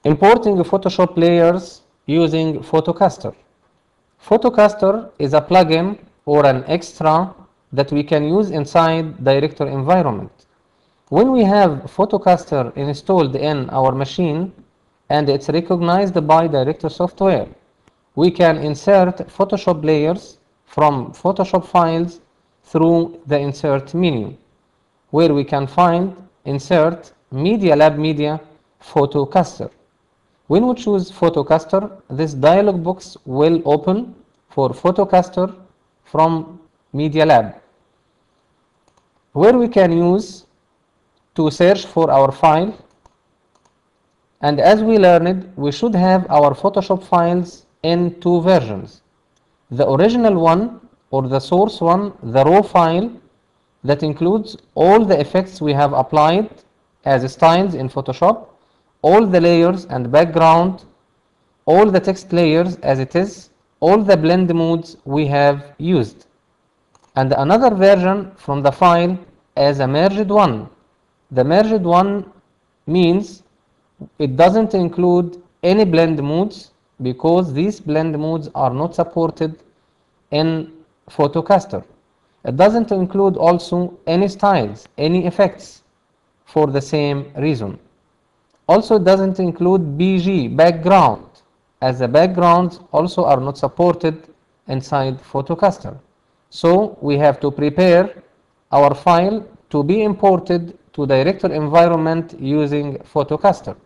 Importing Photoshop layers using PhotoCaster. PhotoCaster is a plugin or an extra that we can use inside Director environment. When we have PhotoCaster installed in our machine and it's recognized by Director software, we can insert Photoshop layers from Photoshop files through the Insert menu, where we can find Insert Media Lab Media PhotoCaster. When we choose PhotoCaster, this dialog box will open for PhotoCaster from Media Lab, where we can use to search for our file. And as we learned, we should have our Photoshop files in two versions. The original one, or the source one, the raw file that includes all the effects we have applied as styles in Photoshop, all the layers and background, all the text layers as it is, all the blend modes we have used. And another version from the file as a merged one. The merged one means it doesn't include any blend modes because these blend modes are not supported in PhotoCaster. It doesn't include also any styles, any effects for the same reason. Also, it doesn't include BG, background, as the backgrounds also are not supported inside PhotoCaster. So we have to prepare our file to be imported to Director environment using PhotoCaster.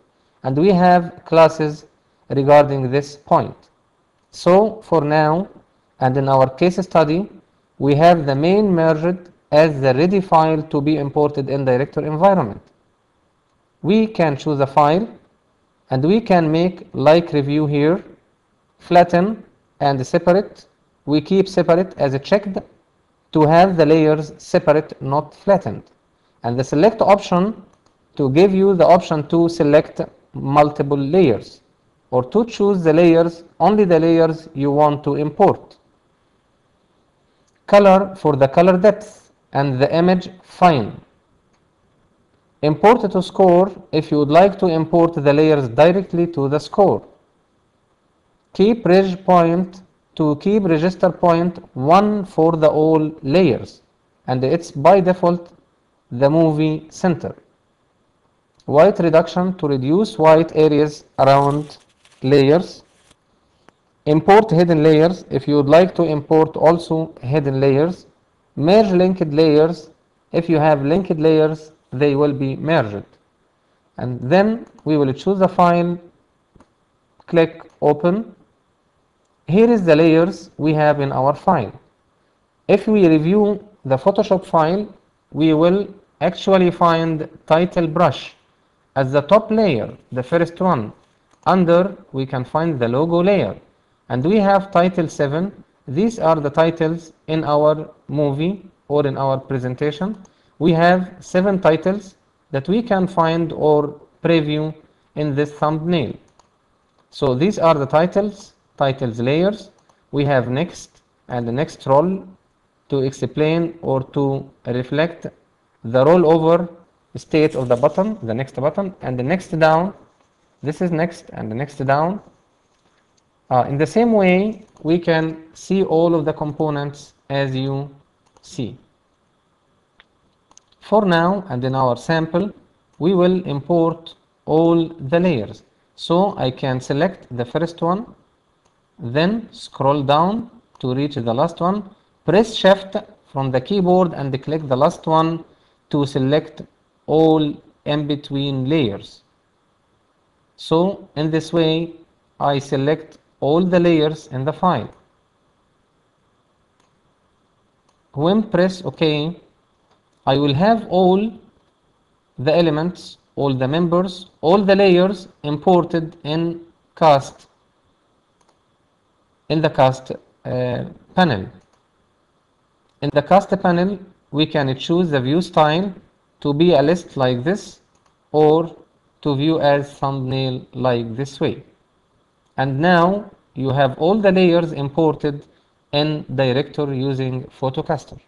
And we have classes regarding this point. So for now, and in our case study, we have the main merged as the ready file to be imported in Director environment. We can choose a file and we can make like review here, flatten and separate. We keep separate as a checked to have the layers separate, not flattened. And the select option to give you the option to select multiple layers or to choose the layers, only the layers you want to import. Color for the color depth and the image fine. Import to score if you would like to import the layers directly to the score. Keep reg point to keep register point 1 for the all layers, and it's by default the movie center. White reduction to reduce white areas around layers. Import hidden layers if you would like to import also hidden layers. Merge linked layers. If you have linked layers, they will be merged. And then we will choose the file, click open. Here is the layers we have in our file. If we review the Photoshop file, we will actually find title brush as the top layer, the first one. Under we can find the logo layer, and we have title 7. These are the titles in our movie or in our presentation. We have 7 titles that we can find or preview in this thumbnail. So these are the titles layers. We have next and the next roll to explain or to reflect the rollover state of the button, the next button, and the next down. This is next and the next down. In the same way, we can see all of the components as you see. For now, and in our sample, we will import all the layers. So I can select the first one, then scroll down to reach the last one, press Shift from the keyboard and click the last one to select all in between layers. So in this way, I select all the layers in the file. When press OK, I will have all the elements, all the members, all the layers imported in cast, in the cast panel. In the cast panel, we can choose the view style to be a list like this or to view as thumbnail like this way. And now you have all the layers imported in Director using PhotoCaster.